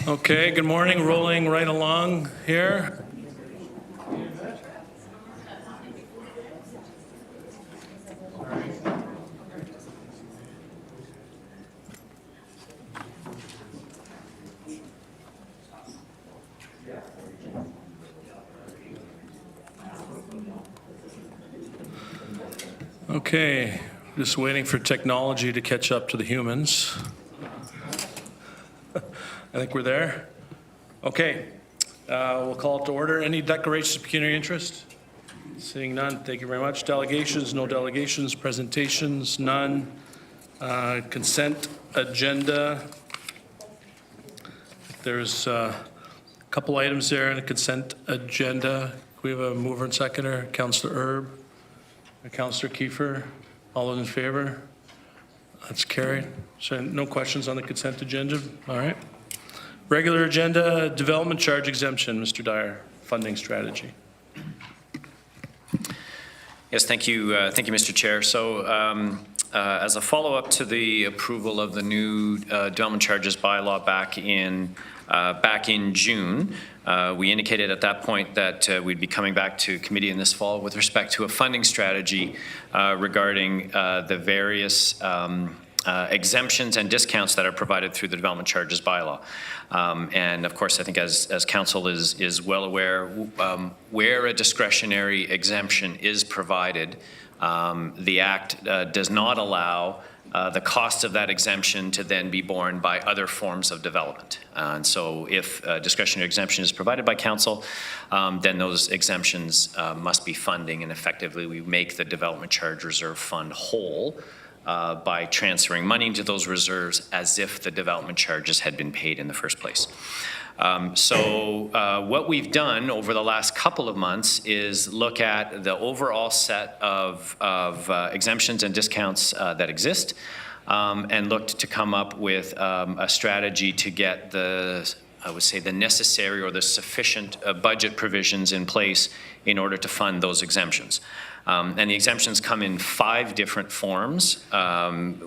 Okay, good morning. Rolling right along here. Okay, just waiting for technology to catch up to the humans. I think we're there. Okay, we'll call it to order. Any declarations of pecuniary interest? Seeing none, thank you very much. Delegations, no delegations. Presentations, none. Consent agenda. There's a couple items there in the consent agenda. Can we have a mover and seconder? Councillor Erb, Councillor Kiefer. All those in favor? That's carried. So no questions on the consent agenda? All right. Regular agenda, development charge exemption, Mr. Dyer, funding strategy. Yes, thank you, Mr. Chair. So, as a follow-up to the approval of the new development charges bylaw back in June, we indicated at that point that we'd be coming back to committee in this fall with respect to a funding strategy regarding the various exemptions and discounts that are provided through the development charges bylaw. And of course, I think as council is well aware, where a discretionary exemption is provided, the Act does not allow the cost of that exemption to then be borne by other forms of development. And so if a discretionary exemption is provided by council, then those exemptions must be funding, and effectively we make the development charge reserve fund whole by transferring money into those reserves as if the development charges had been paid in the first place. What we've done over the last couple of months is look at the overall set of exemptions and discounts that exist, and looked to come up with a strategy to get I would say the necessary or the sufficient budget provisions in place in order to fund those exemptions. And the exemptions come in 5 different forms,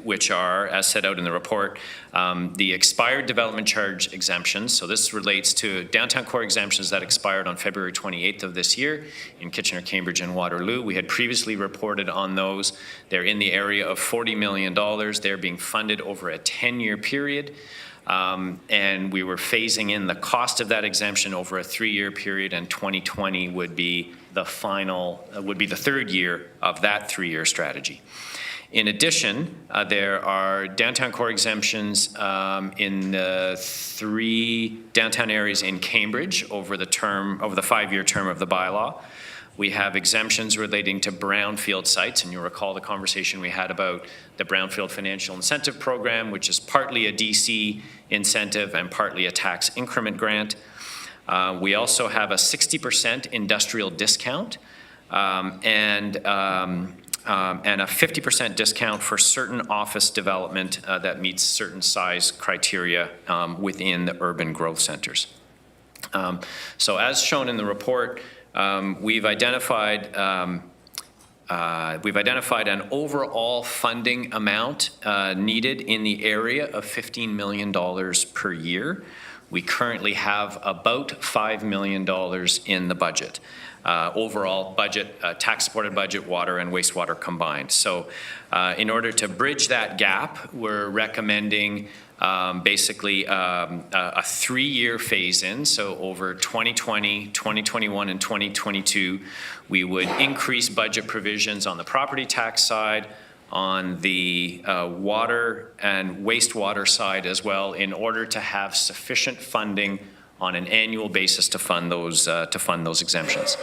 which are, as set out in the report, the expired development charge exemptions. So this relates to downtown core exemptions that expired on February 28th of this year in Kitchener, Cambridge, and Waterloo. We had previously reported on those. They're in the area of $40 million. They're being funded over a 10-year period. And we were phasing in the cost of that exemption over a 3-year period, and 2020 would be the third year of that 3-year strategy. In addition, there are downtown core exemptions in the 3 downtown areas in Cambridge over the 5-year term of the bylaw. We have exemptions relating to brownfield sites, and you'll recall the conversation we had about the Brownfield Financial Incentive Program, which is partly a DC incentive and partly a tax increment grant. We also have a 60% industrial discount and a 50% discount for certain office development that meets certain size criteria within the urban growth centers. So as shown in the report, we've identified an overall funding amount needed in the area of $15 million per year. We currently have about $5 million in the budget. Overall budget, tax-supported budget, water and wastewater combined. So in order to bridge that gap, we're recommending basically a 3-year phase-in. So over 2020, 2021, and 2022, we would increase budget provisions on the property tax side, on the water and wastewater side as well, in order to have sufficient funding on an annual basis to fund those exemptions.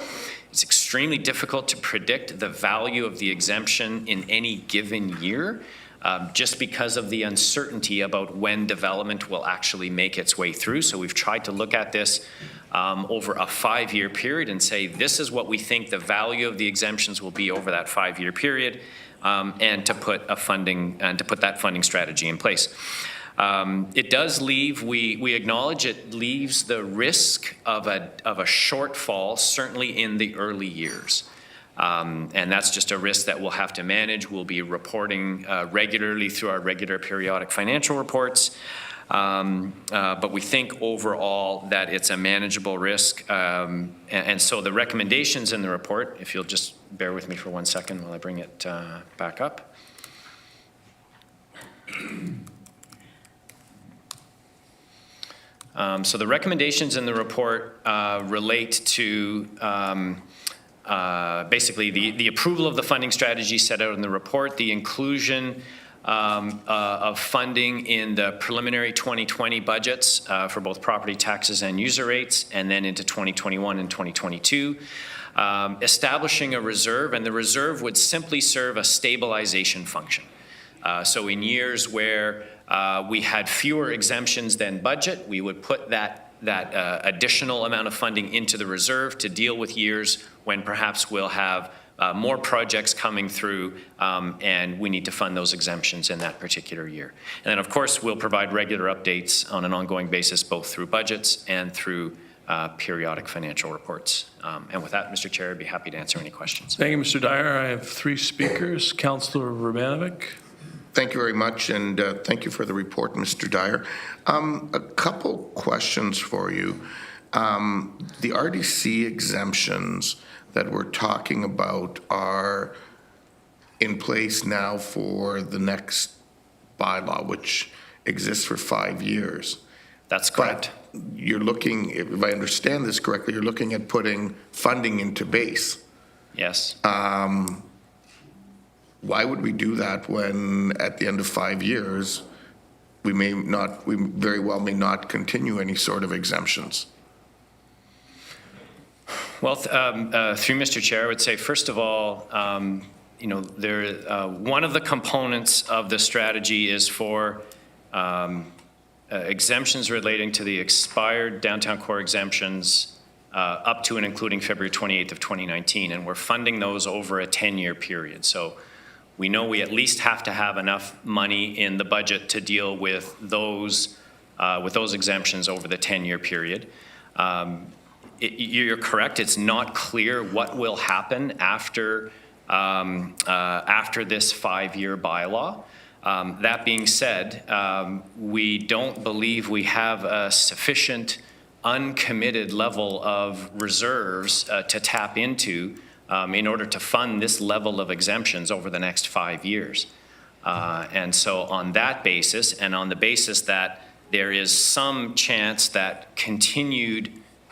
It's extremely difficult to predict the value of the exemption in any given year, just because of the uncertainty about when development will actually make its way through. So we've tried to look at this over a 5-year period and say, this is what we think the value of the exemptions will be over that 5-year period, and to put that funding strategy in place. It does leave, we acknowledge it leaves the risk of a shortfall, certainly in the early years. And that's just a risk that we'll have to manage. We'll be reporting regularly through our regular periodic financial reports. But we think overall that it's a manageable risk. And so the recommendations in the report, if you'll just bear with me for 1 second while I bring it back up. So the recommendations in the report relate to basically the approval of the funding strategy set out in the report, the inclusion of funding in the preliminary 2020 budgets for both property taxes and user rates, and then into 2021 and 2022. Establishing a reserve, and the reserve would simply serve a stabilization function. So in years where we had fewer exemptions than budget, we would put that additional amount of funding into the reserve to deal with years when perhaps we'll have more projects coming through and we need to fund those exemptions in that particular year. And then, of course, we'll provide regular updates on an ongoing basis, both through budgets and through periodic financial reports. And with that, Mr. Chair, I'd be happy to answer any questions. Thank you, Mr. Dyer. I have 3 speakers. Councillor Romanovic. Thank you very much, and thank you for the report, Mr. Dyer. A couple questions for you. The RDC exemptions that we're talking about are in place now for the next bylaw, which exists for 5 years. That's correct. But you're looking, if I understand this correctly, you're looking at putting funding into base. Yes. Why would we do that when at the end of 5 years, we very well may not continue any sort of exemptions? Well, through Mr. Chair, I would say, first of all, you know, one of the components of the strategy is for exemptions relating to the expired downtown core exemptions up to and including February 28th of 2019, and we're funding those over a 10-year period. So we know we at least have to have enough money in the budget to deal with those exemptions over the 10-year period. You're correct. It's not clear what will happen after this 5-year bylaw. That being said, we don't believe we have a sufficient uncommitted level of reserves to tap into in order to fund this level of exemptions over the next 5 years. And so on that basis, and on the basis that there is some chance that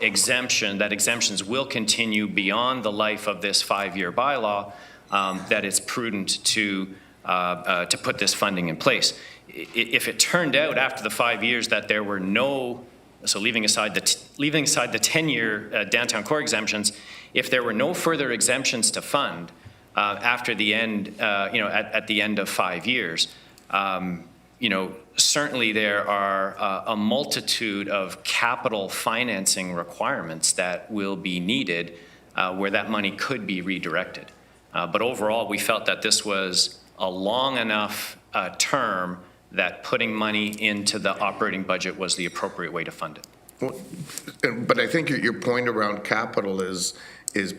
exemptions will continue beyond the life of this 5-year bylaw, that it's prudent to put this funding in place. If it turned out after the 5 years that there were no, so leaving aside the 10-year downtown core exemptions, if there were no further exemptions to fund after the end, at the end of 5 years, certainly there are a multitude of capital financing requirements that will be needed where that money could be redirected. But overall, we felt that this was a long enough term that putting money into the operating budget was the appropriate way to fund it. Well, but I think your point around capital is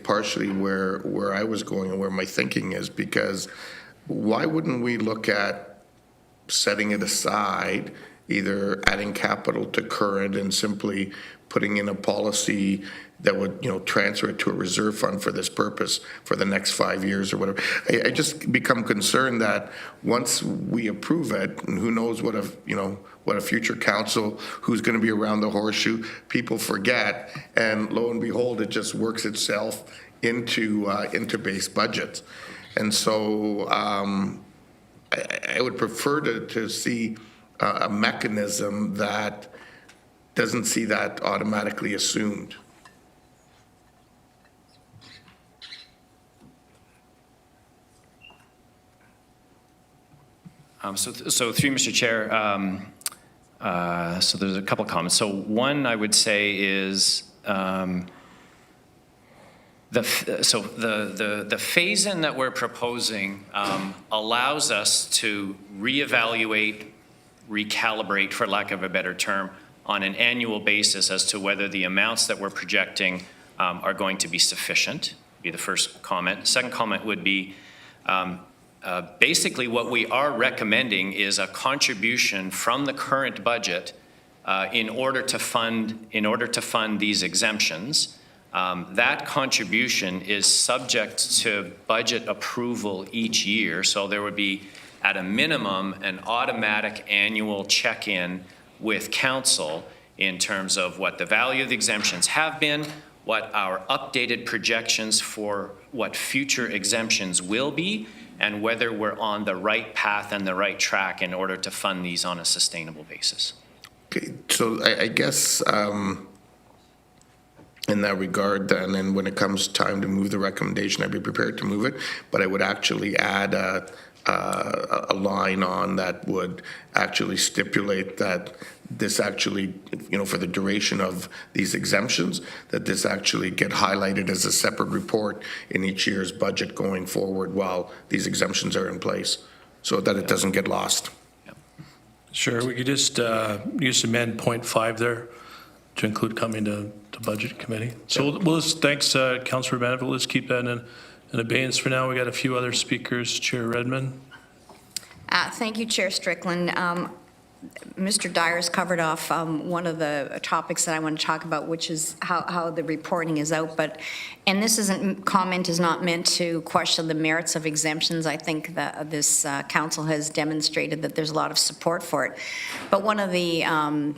partially where I was going and where my thinking is, because why wouldn't we look at setting it aside, either adding capital to current and simply putting in a policy that would, transfer it to a reserve fund for this purpose for the next 5 years or whatever. I just become concerned that once we approve it, and who knows what a future council who's going to be around the horseshoe, people forget, and lo and behold, it just works itself into base budgets. And so I would prefer to see a mechanism that doesn't see that automatically assumed. So through Mr. Chair, so there's a couple comments. So one I would say is the phase-in that we're proposing allows us to reevaluate, recalibrate, for lack of a better term, on an annual basis as to whether the amounts that we're projecting are going to be sufficient. be the first comment. Second comment would be, basically what we are recommending is a contribution from the current budget in order to fund these exemptions. That contribution is subject to budget approval each year, so there would be, at a minimum, an automatic annual check-in with council in terms of what the value of the exemptions have been, what our updated projections for what future exemptions will be, and whether we're on the right path and the right track in order to fund these on a sustainable basis. Okay, so I guess in that regard, then, and when it comes time to move the recommendation, I'd be prepared to move it, but I would actually add a line on that would actually stipulate that this actually, you know, for the duration of these exemptions, that this actually get highlighted as a separate report in each year's budget going forward while these exemptions are in place, so that it doesn't get lost. Sure, we could just amend point 5 there to include coming to Budget Committee. So we'll just, thanks, Councillor Manaville. Let's keep that in abeyance for now. We got a few other speakers. Chair Redmond. Thank you, Chair Strickland. Mr. Dyer's covered off one of the topics that I want to talk about, which is how the reporting is out. And this comment is not meant to question the merits of exemptions. I think that this council has demonstrated that there's a lot of support for it. But one of the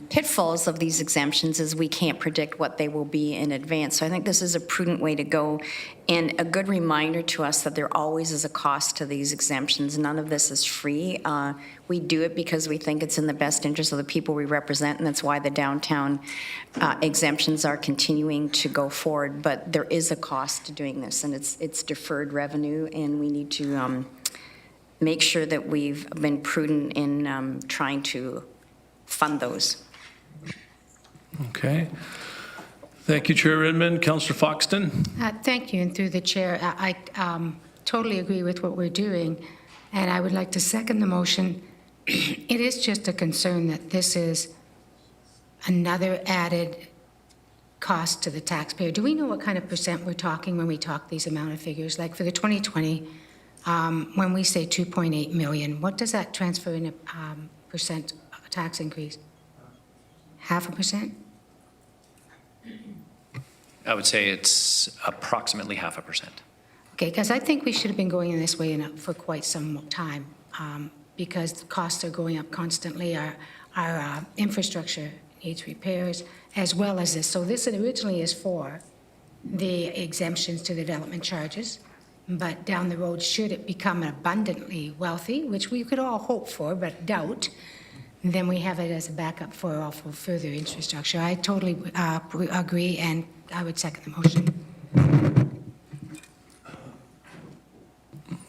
pitfalls of these exemptions is we can't predict what they will be in advance. So I think this is a prudent way to go, and a good reminder to us that there always is a cost to these exemptions. None of this is free. We do it because we think it's in the best interest of the people we represent, and that's why the downtown exemptions are continuing to go forward. But there is a cost to doing this, and it's deferred revenue, and we need to make sure that we've been prudent in trying to fund those. Okay. Thank you, Chair Redmond. Councillor Foxton. Thank you, and through the chair, I totally agree with what we're doing, and I would like to second the motion. It is just a concern that this is another added cost to the taxpayer. Do we know what kind of percent we're talking when we talk these amount of figures? Like for the 2020, when we say 2.8 million, what does that transfer in a percent tax increase? 0.5%? I would say it's approximately 0.5%. Okay, because I think we should have been going in this way for quite some time, because the costs are going up constantly. Our infrastructure needs repairs, as well as this. So this originally is for the exemptions to the development charges, but down the road, should it become abundantly wealthy, which we could all hope for, but doubt, then we have it as a backup for all for further infrastructure. I totally agree, and I would second the motion.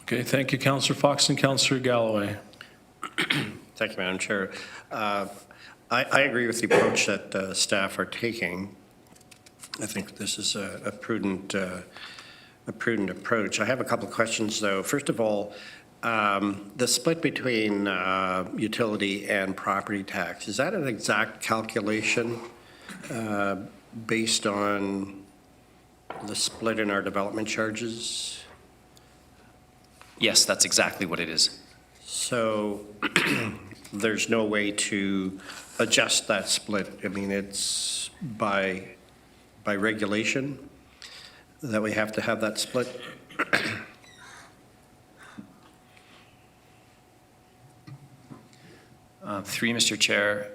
Okay, thank you, Councillor Foxton. Councillor Galloway. Thank you, Madam Chair. I agree with the approach that staff are taking. I think this is a prudent approach. I have a couple of questions, though. First of all, the split between utility and property tax, is that an exact calculation based on the split in our development charges? Yes, that's exactly what it is. So there's no way to adjust that split. I mean, it's by regulation that we have to have that split. Through you, Mr. Chair,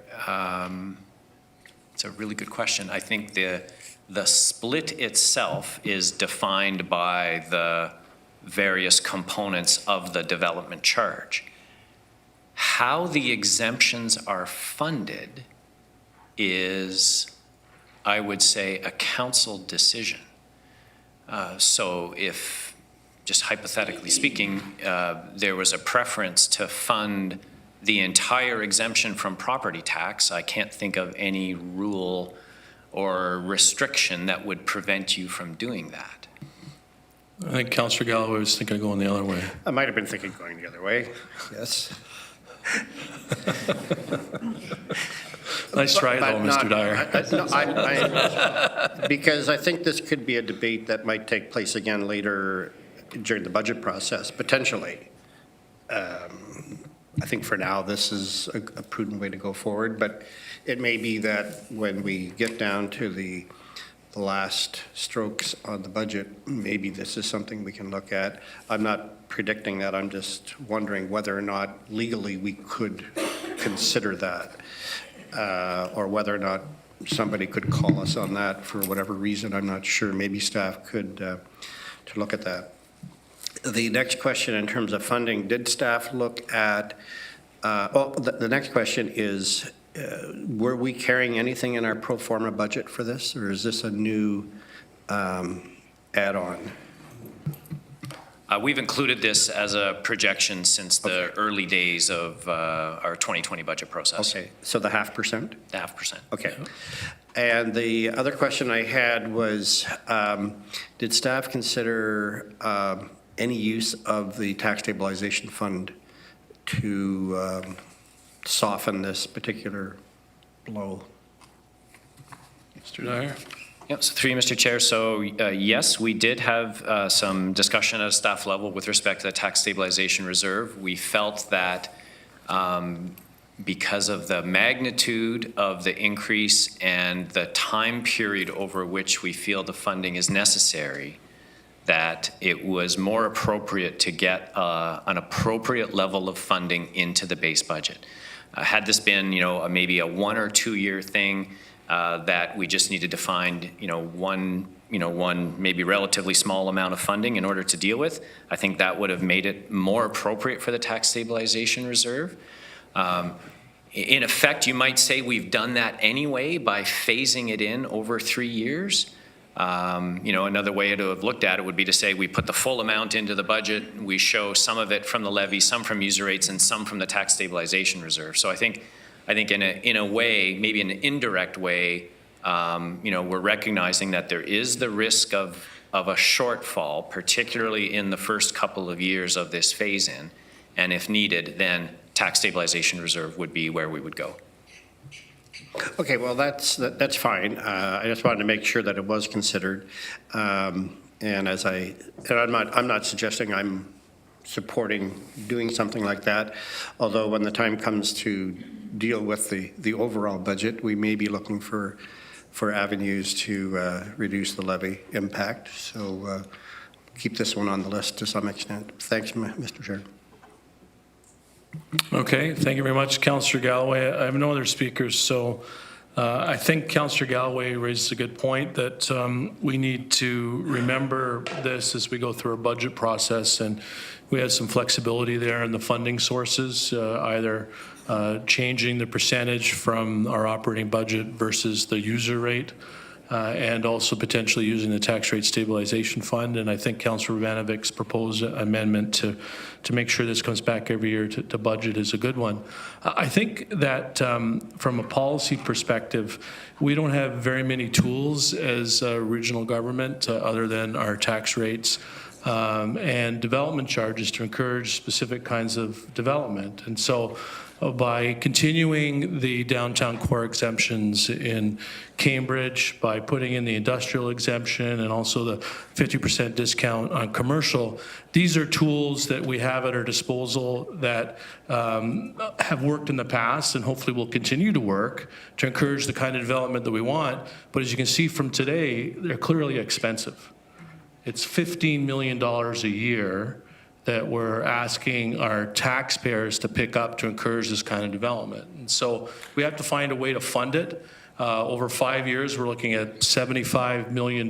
it's a really good question. I think the split itself is defined by the various components of the development charge. How the exemptions are funded is, I would say, a council decision. So if, just hypothetically speaking, there was a preference to fund the entire exemption from property tax, I can't think of any rule or restriction that would prevent you from doing that. I think Councillor Galloway was thinking of going the other way. I might have been thinking going the other way, yes. Nice try, though, But Mr. not- Dyer. Because I think this could be a debate that might take place again later during the budget process, potentially. I think for now, this is a prudent way to go forward, but it may be that when we get down to the last strokes on the budget, maybe this is something we can look at. I'm not predicting that, I'm just wondering whether or not legally we could consider that, or whether or not somebody could call us on that for whatever reason, I'm not sure. Maybe staff could to look at that. The next question in terms of funding, did staff look at, the next question is, were we carrying anything in our pro forma budget for this, or is this a new add-on? We've included this as a projection since the early days of our 2020 budget process. Okay, so the 0.5%? The 0.5%. Okay. And the other question I had was, did staff consider any use of the tax stabilization fund to soften this particular blow? Mr. Dyer? Yep, so through you, Mr. Chair. So yes, we did have some discussion at a staff level with respect to the tax stabilization reserve. We felt that because of the magnitude of the increase and the time period over which we feel the funding is necessary, that it was more appropriate to get an appropriate level of funding into the base budget. Had this been, maybe a 1 or 2 year thing that we just needed to find, one maybe relatively small amount of funding in order to deal with, I think that would have made it more appropriate for the tax stabilization reserve. In effect, you might say we've done that anyway by phasing it in over 3 years. Another way to have looked at it would be to say we put the full amount into the budget, we show some of it from the levy, some from user rates, and some from the tax stabilization reserve. So I think in a way, maybe an indirect way, we're recognizing that there is the risk of a shortfall, particularly in the first couple of years of this phase-in, and if needed, then tax stabilization reserve would be where we would go. Okay, well, that's fine. I just wanted to make sure that it was considered. And I'm not suggesting I'm supporting doing something like that, although when the time comes to deal with the overall budget, we may be looking for avenues to reduce the levy impact. So keep this one on the list to some extent. Thanks, Mr. Chair. Okay, thank you very much, Councillor Galloway. I have no other speakers, so I think Councillor Galloway raises a good point that we need to remember this as we go through our budget process, and we have some flexibility there in the funding sources, either changing the percentage from our operating budget versus the user rate, and also potentially using the tax rate stabilization fund. And I think Councillor Ivanovich's proposed amendment to make sure this comes back every year to budget is a good one. I think that from a policy perspective, we don't have very many tools as regional government other than our tax rates and development charges to encourage specific kinds of development. And so by continuing the downtown core exemptions in Cambridge, by putting in the industrial exemption and also the 50% discount on commercial, these are tools that we have at our disposal that have worked in the past and hopefully will continue to work to encourage the kind of development that we want. But as you can see from today, they're clearly expensive. It's $15 million a year that we're asking our taxpayers to pick up to encourage this kind of development. And so we have to find a way to fund it. Over 5 years, we're looking at $75 million.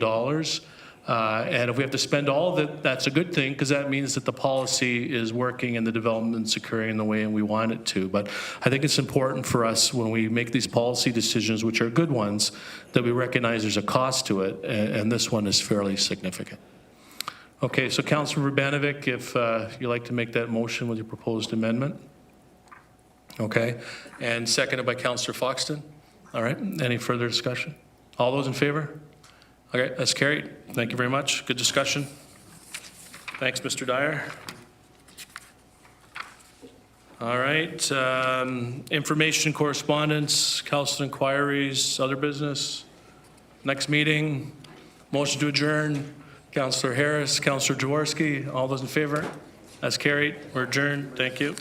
And if we have to spend all of it, that's a good thing, because that means that the policy is working and the development's occurring in the way we want it to. But I think it's important for us when we make these policy decisions, which are good ones, that we recognize there's a cost to it, and this one is fairly significant. Okay, so Councillor Urbanovic, if you'd like to make that motion with your proposed amendment. Okay, and seconded by Councillor Foxton. All right, any further discussion? All those in favor? Okay, that's carried. Thank you very much. Good discussion. Thanks, Mr. Dyer. All right, information, correspondence, council inquiries, other business. Next meeting, motion to adjourn. Councillor Harris, Councillor Jaworski, all those in favor? That's carried. We're adjourned. Thank you.